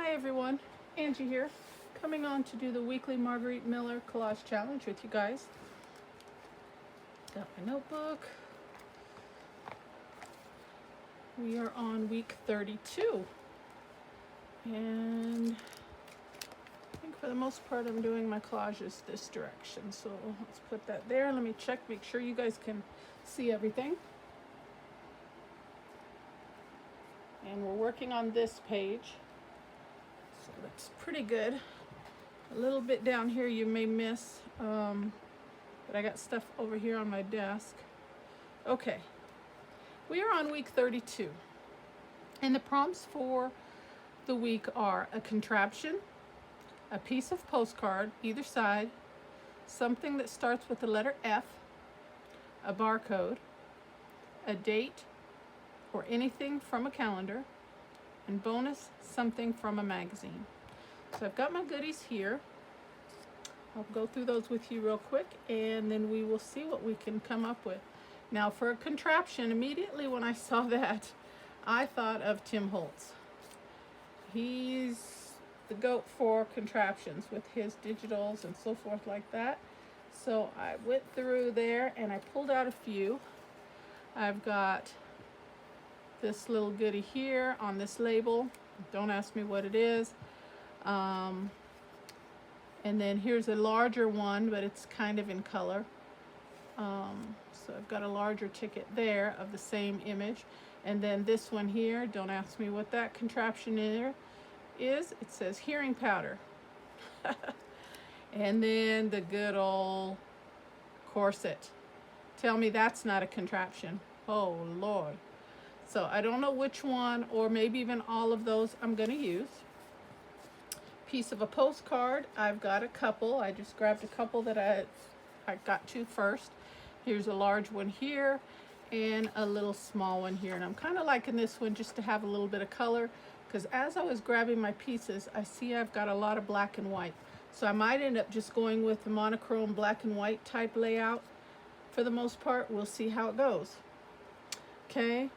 Hi everyone, Angie here, coming on to do the weekly Marguerite Miller Collage Challenge with you guys. Got my notebook. We are on week 32. And I think for the most part I'm doing my collages this direction. So let's put that there. Let me check, make sure you guys can see everything. And we're working on this page. So that's pretty good. A little bit down here you may miss, but I got stuff over here on my desk. Okay, we are on week 32. And the prompts for the week are a contraption, a piece of postcard, either side, something that starts with the letter F, a barcode, a date, or anything from a calendar, and bonus, something from a magazine. So I've got my goodies here. I'll go through those with you real quick, and then we will see what we can come up with. Now for a contraption, immediately when I saw that, I thought of Tim Holtz. He's the goat for contraptions with his digitals and so forth like that. So I went through there and I pulled out a few. I've got this little goodie here on this label. Don't ask me what it is. And then here's a larger one, but it's kind of in color. So I've got a larger ticket there of the same image. And then this one here, don't ask me what that contraption is. It says hearing powder. And then the good old corset. Tell me that's not a contraption. Oh Lord. So I don't know which one, or maybe even all of those I'm going to use. Piece of a postcard. I've got a couple. I just grabbed a couple that I got to first. Here's a large one here and a little small one here. And I'm kind of liking this one just to have a little bit of color, because as I was grabbing my pieces, I see I've got a lot of black and white. So I might end up just going with the monochrome black and white type layout for the most part. We'll see how it goes. Okay.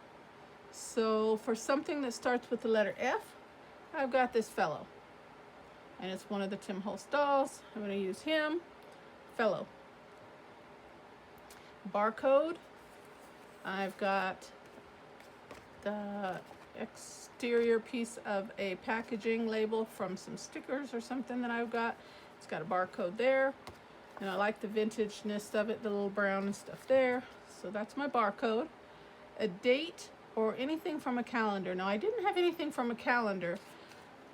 So for something that starts with the letter F, I've got this fellow. And it's one of the Tim Holtz dolls. I'm going to use him. Fellow. Barcode. I've got the exterior piece of a packaging label from some stickers or something that I've got. It's got a barcode there. And I like the vintageness of it, the little brown and stuff there. So that's my barcode. A date or anything from a calendar. Now I didn't have anything from a calendar,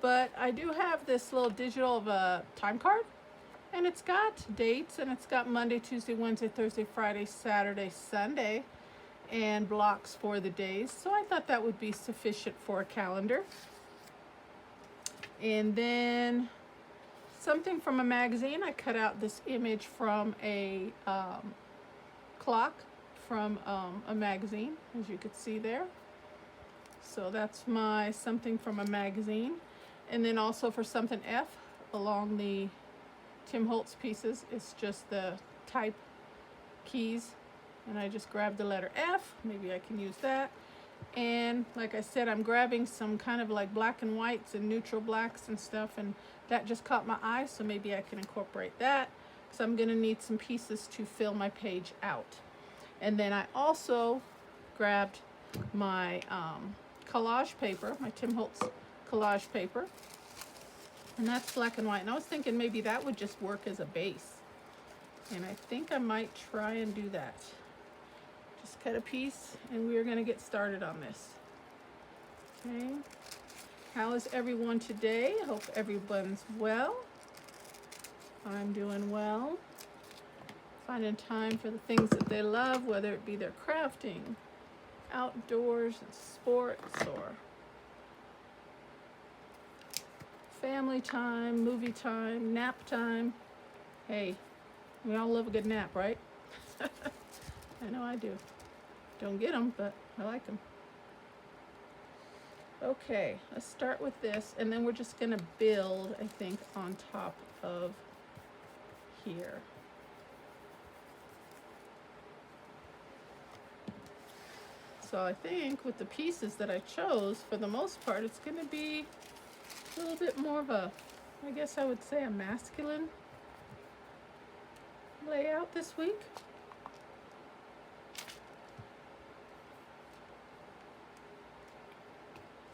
but I do have this little digital of a time card, and it's got dates, and it's got Monday, Tuesday, Wednesday, Thursday, Friday, Saturday, Sunday, and blocks for the days. So I thought that would be sufficient for a calendar. And then something from a magazine. I cut out this image from a clock from a magazine, as you could see there. So that's my something from a magazine. And then also for something F along the Tim Holtz pieces, it's just the type keys, and I just grabbed the letter F. Maybe I can use that. And like I said, I'm grabbing some kind of like black and whites and neutral blacks and stuff, and that just caught my eye, so maybe I can incorporate that, because I'm going to need some pieces to fill my page out. And then I also grabbed my collage paper, my Tim Holtz collage paper, and that's black and white. And I was thinking maybe that would just work as a base, and I think I might try and do that. Just cut a piece, and we are going to get started on this. Okay, how is everyone today? I hope everyone's well. I'm doing well. Finding time for the things that they love, whether it be their crafting, outdoors and sports, or family time, movie time, nap time. Hey, we all love a good nap, right? I know I do. Don't get them, but I like them. Okay, let's start with this, and then we're just going to build, I think, on top of here. So I think with the pieces that I chose, for the most part, it's going to be a little bit more of a, I guess I would say, a masculine layout this week.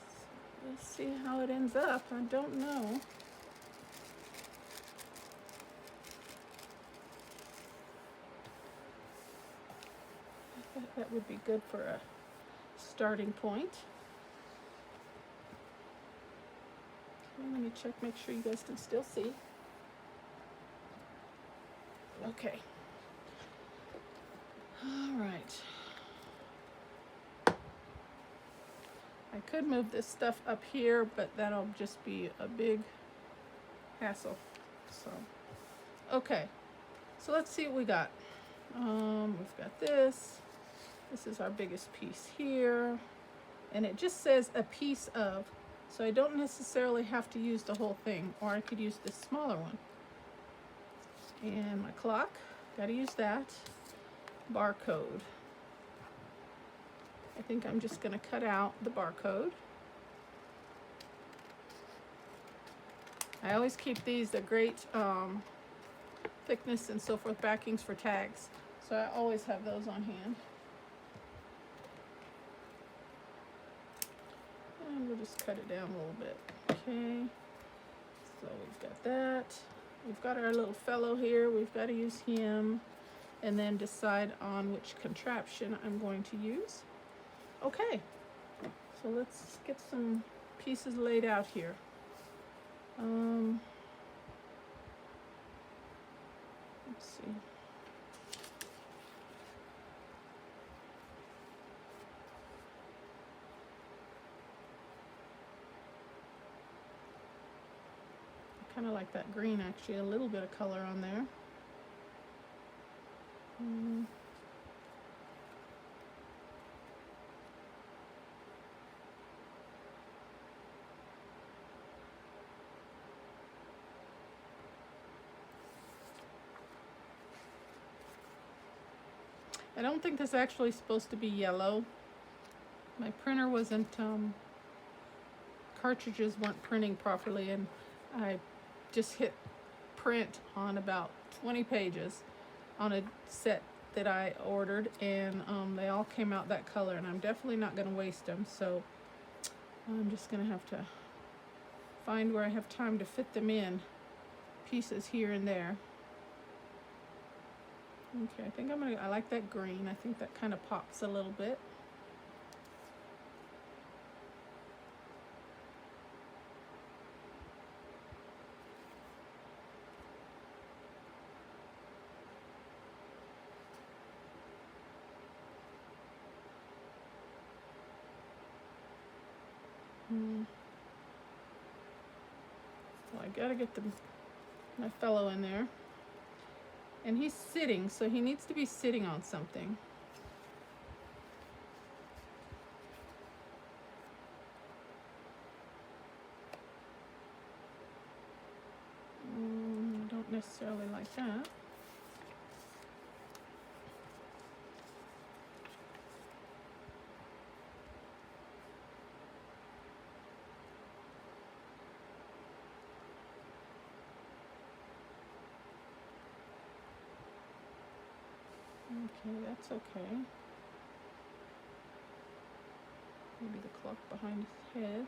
So let's see how it ends up. I don't know. I thought that would be good for a starting point. Okay, let me check, make sure you guys can still see. Okay. All right. I could move this stuff up here, but that'll just be a big hassle. So, okay. So let's see what we got. We've got this. This is our biggest piece here. And it just says a piece of. So I don't necessarily have to use the whole thing, or I could use this smaller one. And my clock, gotta use that. Barcode. I think I'm just gonna cut out the barcode. I always keep these, they're great thickness and so forth, backings for tags. So I always have those on hand. And we'll just cut it down a little bit. Okay, so we've got that. We've got our little fellow here. We've got to use him and then decide on which contraption I'm going to use. Okay, so let's get some pieces laid out here. Let's see. I kind of like that green, actually, a little bit of color on there. I don't think this is actually supposed to be yellow. My printer wasn't, cartridges weren't printing properly, and I just hit print on about 20 pages on a set that I ordered, and they all came out that color, and I'm definitely not going to waste them, so I'm just going to have to find where I have time to fit them in, pieces here and there. Okay, I think I like that green. I think that kind of pops a little bit. So I gotta get my fellow in there. And he's sitting, so he needs to be sitting on something. I don't necessarily like that. Okay, that's okay. Maybe the clock behind his head.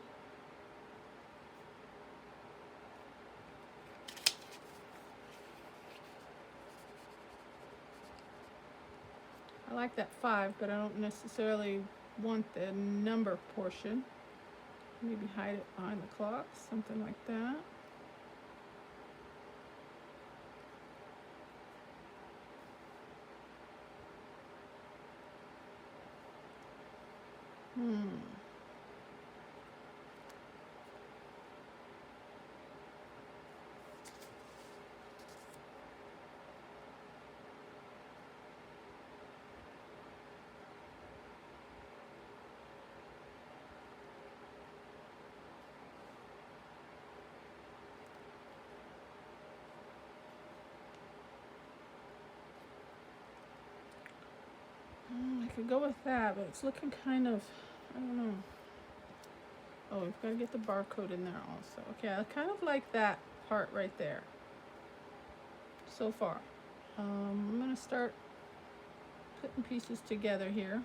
I like that 5, but I don't necessarily want the number portion. Maybe hide it behind the clock, something like that. I could go with that, but it's looking kind of, I don't know. Oh, we've got to get the barcode in there also. Okay, I kind of like that part right there so far. I'm going to start putting pieces together here.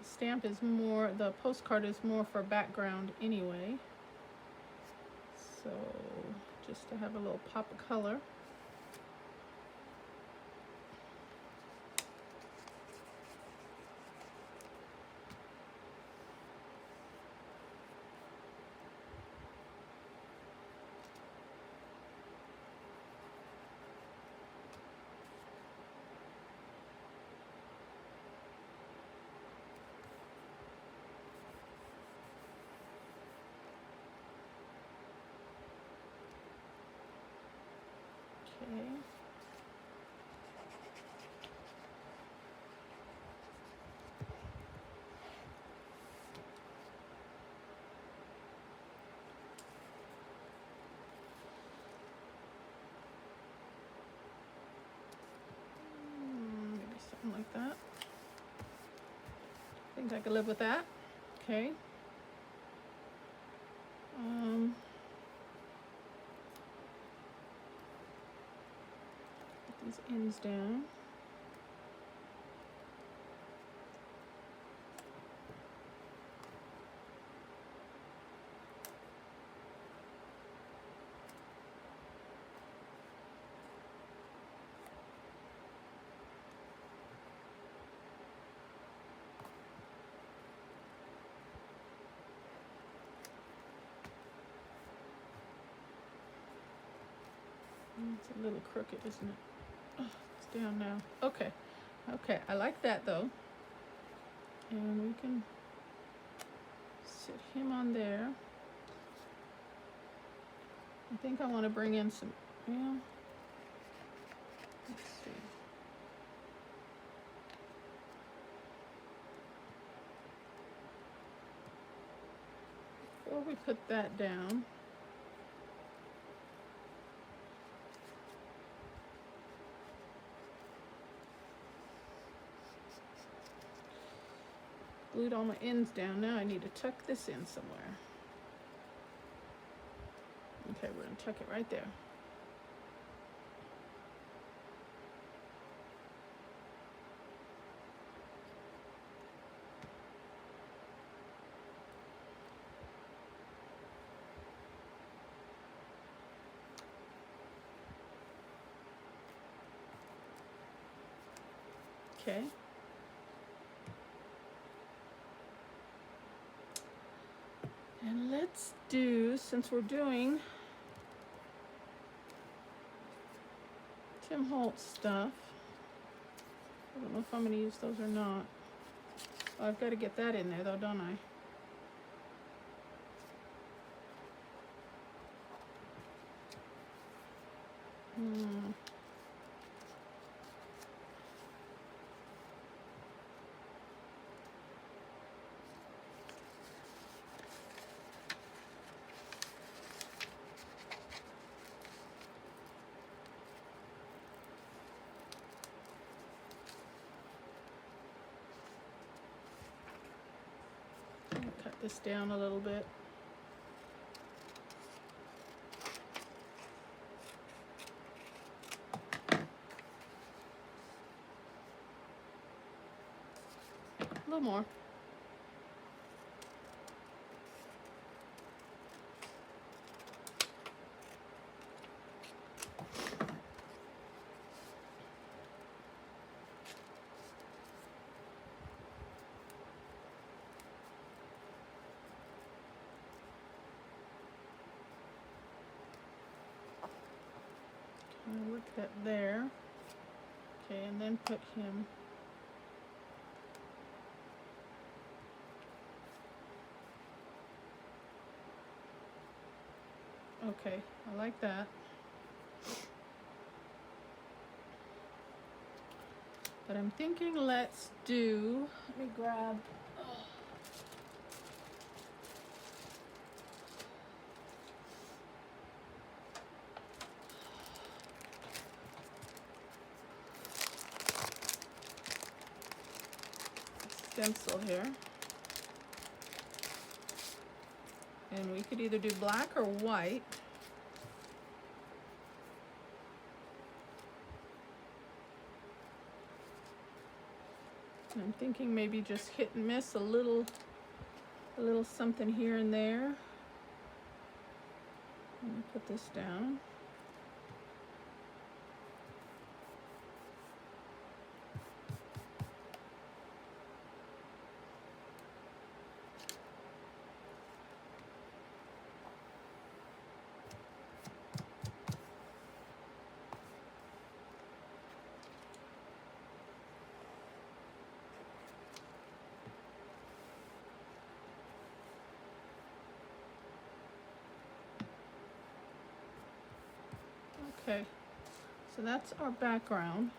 Stamp is more, the postcard is more for background anyway. So just to have a little pop of color. Okay. Maybe something like that. I think I could live with that. Okay. Put these ends down. It's a little crooked, isn't it? Oh, it's down now. Okay. Okay, I like that though. And we can sit him on there. I think I want to bring in some, well, let's see. Before we put that down, glued all my ends down. Now I need to tuck this in somewhere. Okay, we're going to tuck it right there. Okay. And let's do, since we're doing Tim Holtz stuff, I don't know if I'm going to use those or not. Oh, I've got to get that in there though, don't I? Cut this down a little bit. A little more. I'll work that there. Okay, and then put him. Okay, I like that. But I'm thinking let's do, let me grab, stencil here. And we could either do black or white. And I'm thinking maybe just hit and miss a little something here and there. Let me put this down. Okay, so that's our background.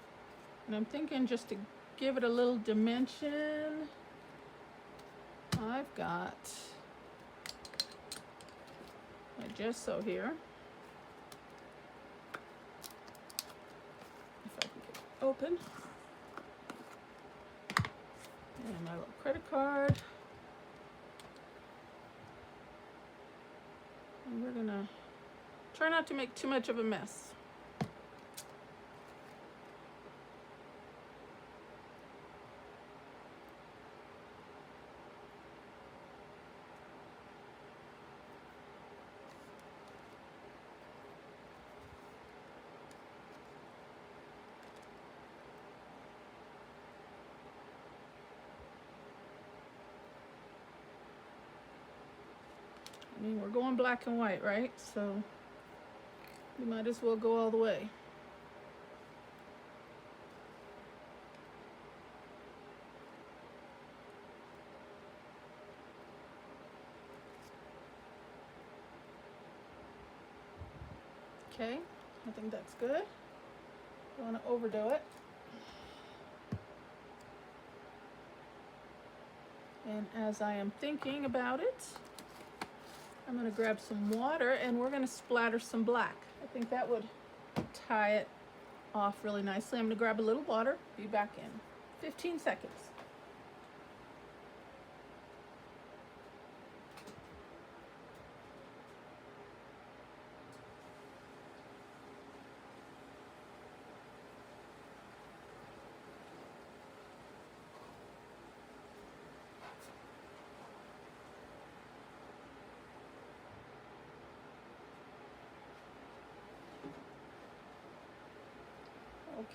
And I'm thinking just to give it a little dimension, I've got my gesso here. If I can get it open. And my little credit card. And we're gonna try not to make too much of a mess. I mean, we're going black and white, right? So we might as well go all the way. Okay, I think that's good. Don't want to overdo it. And as I am thinking about it, I'm going to grab some water and we're going to splatter some black. I think that would tie it off really nicely. I'm going to grab a little water, be back in 15 seconds.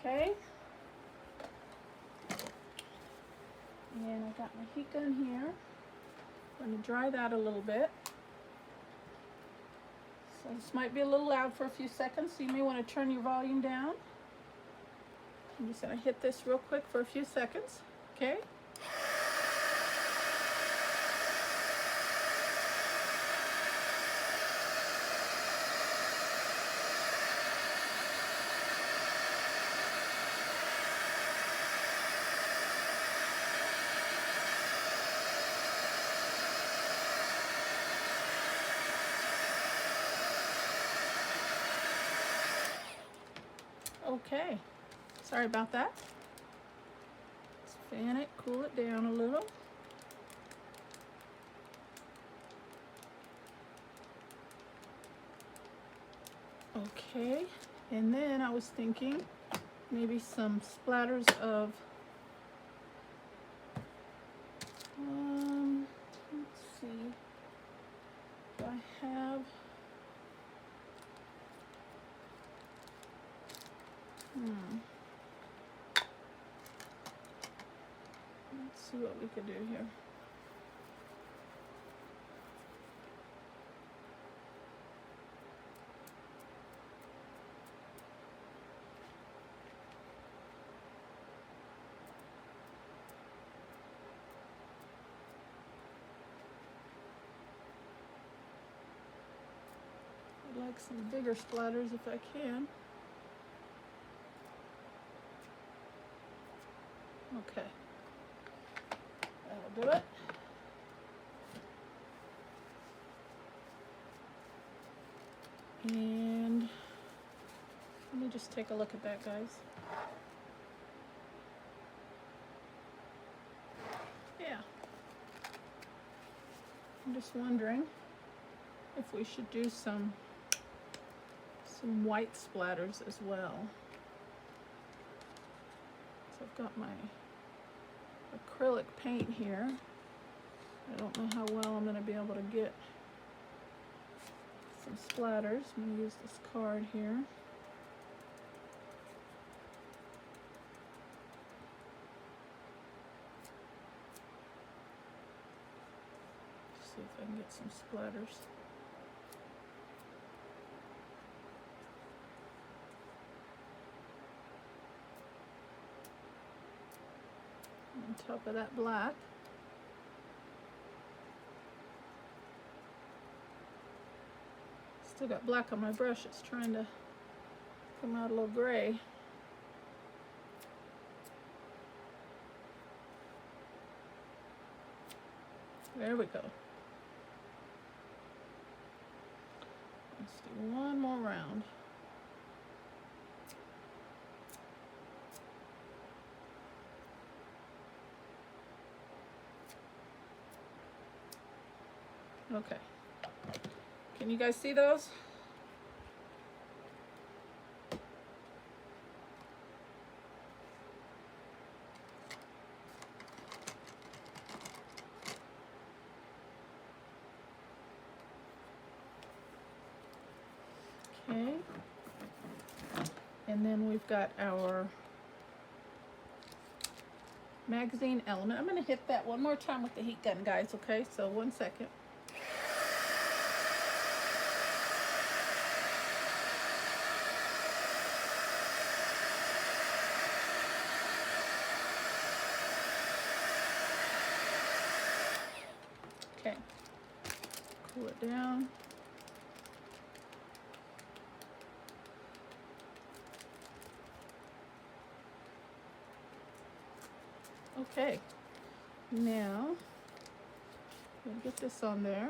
Okay. And I got my heat gun here. I'm going to dry that a little bit. So this might be a little loud for a few seconds, so you may want to turn your volume down. I'm just going to hit this real quick for a few seconds. Okay. Okay, sorry about that. Let's fan it, cool it down a little. Okay, and then I was thinking maybe some splatters of, let's see, do I have, let's see what we could do here. I'd like some bigger splatters if I can. Okay, that'll do it. And let me just take a look at that, guys. Yeah. I'm just wondering if we should do some white splatters as well. So I've got my acrylic paint here. I don't know how well I'm going to be able to get some splatters. I'm going to use this card here. See if I can get some splatters. On top of that black. Still got black on my brush. It's trying to come out a little gray. There we go. Let's do one more round. Okay. Can you guys see those? Okay. And then we've got our magazine element. I'm going to hit that one more time with the heat gun, guys, okay? So 1 second. Okay. Cool it down. Okay, now we'll get this on there.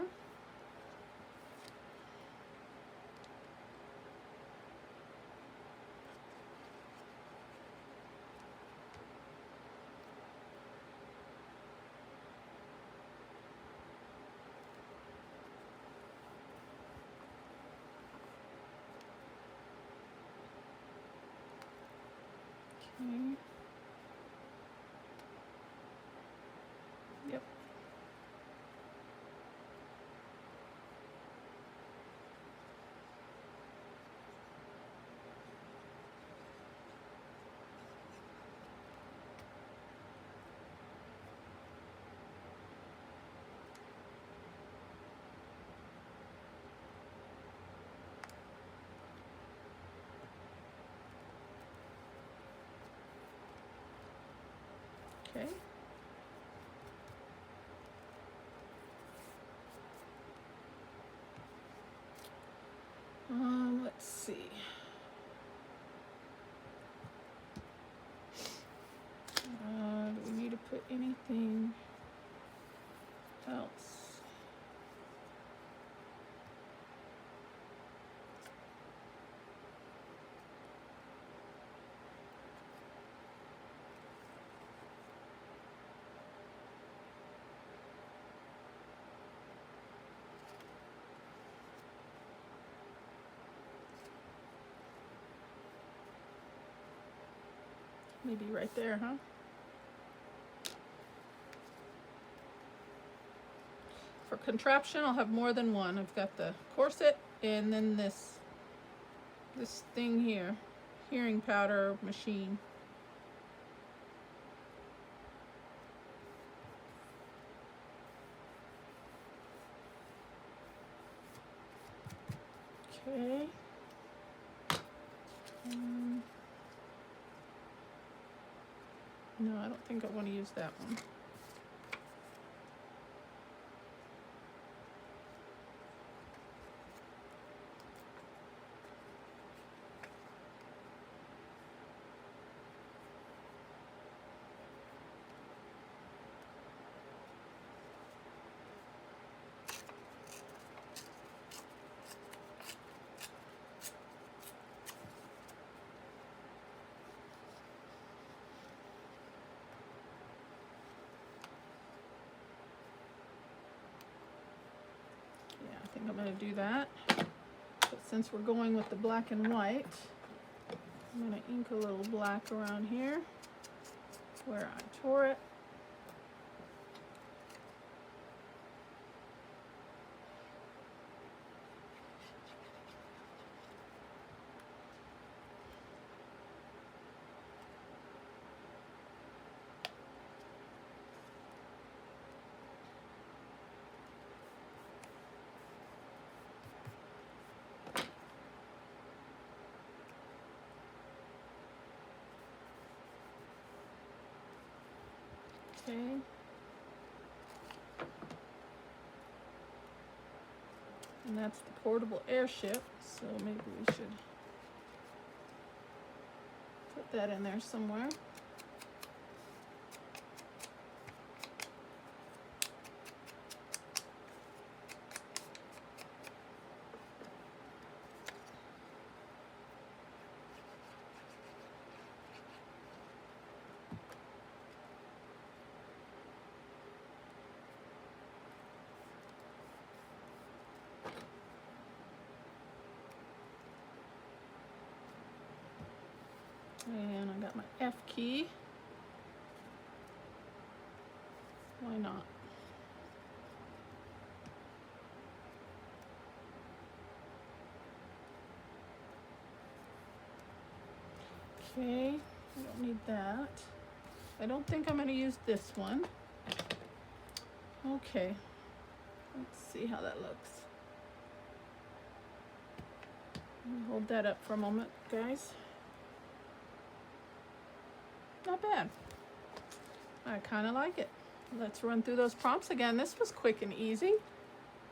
Okay. Yep. Okay. Let's see. Do we need to put anything else? Maybe right there, huh? For contraption, I'll have more than one. I've got the corset and then this thing here, hearing powder machine. Okay. No, I don't think I want to use that one. I'm going to do that. But since we're going with the black and white, I'm going to ink a little black around here where I tore it. Okay. And that's the portable airship, so maybe we should put that in there somewhere. And I got my F key. Why not? Okay, I don't need that. I don't think I'm going to use this one. Okay, let's see how that looks. Let me hold that up for a moment, guys. Not bad. I kind of like it. Let's run through those prompts again. This was quick and easy.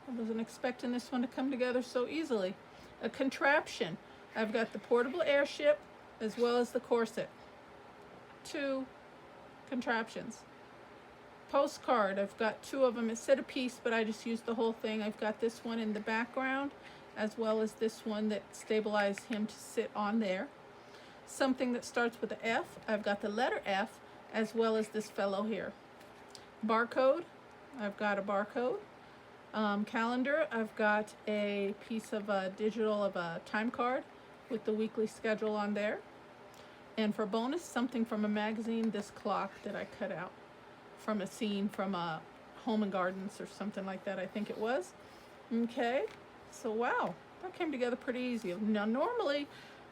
I wasn't expecting this one to come together so easily. A contraption. I've got the portable airship as well as the corset. 2 contraptions. Postcard. I've got 2 of them. It said a piece, but I just used the whole thing. I've got this one in the background as well as this one that stabilized him to sit on there. Something that starts with an F. I've got the letter F as well as this fellow here. Barcode. I've got a barcode. Calendar. I've got a piece of digital of a time card with the weekly schedule on there. And for bonus, something from a magazine, this clock that I cut out from a scene from a Home and Gardens or something like that, I think it was. Okay, so wow, that came together pretty easy. Now normally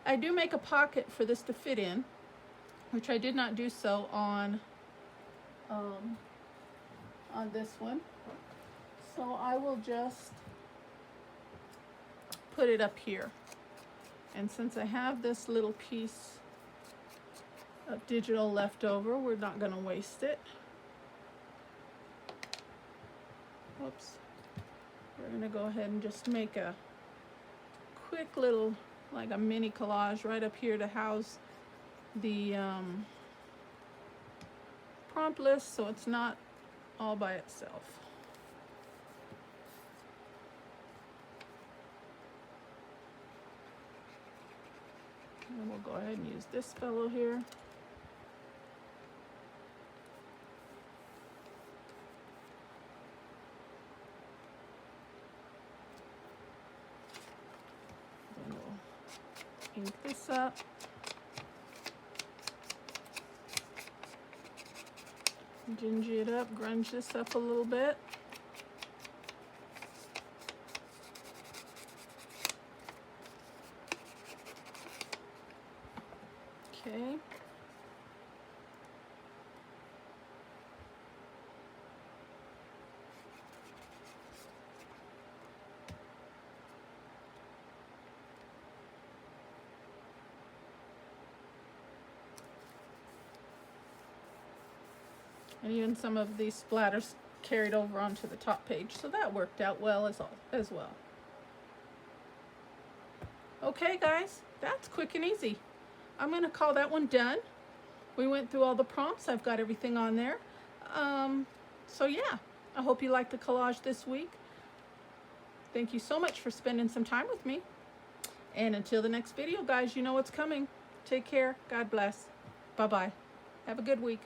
I do make a pocket for this to fit in, which I did not do so on this one. So I will just put it up here. And since I have this little piece of digital left over, we're not going to waste it. Whoops. We're going to go ahead and just make a quick little, like a mini collage right up here to house the prompt list so it's not all by itself. And we'll go ahead and use this fellow here. Then we'll ink this up. Gingy it up, grunge this up a little bit. Okay. And even some of these splatters carried over onto the top page, so that worked out well as well. Okay guys, that's quick and easy. I'm going to call that one done. We went through all the prompts. I've got everything on there. So yeah, I hope you liked the collage this week. Thank you so much for spending some time with me. And until the next video, guys, you know what's coming. Take care. God bless. Bye-bye. Have a good week.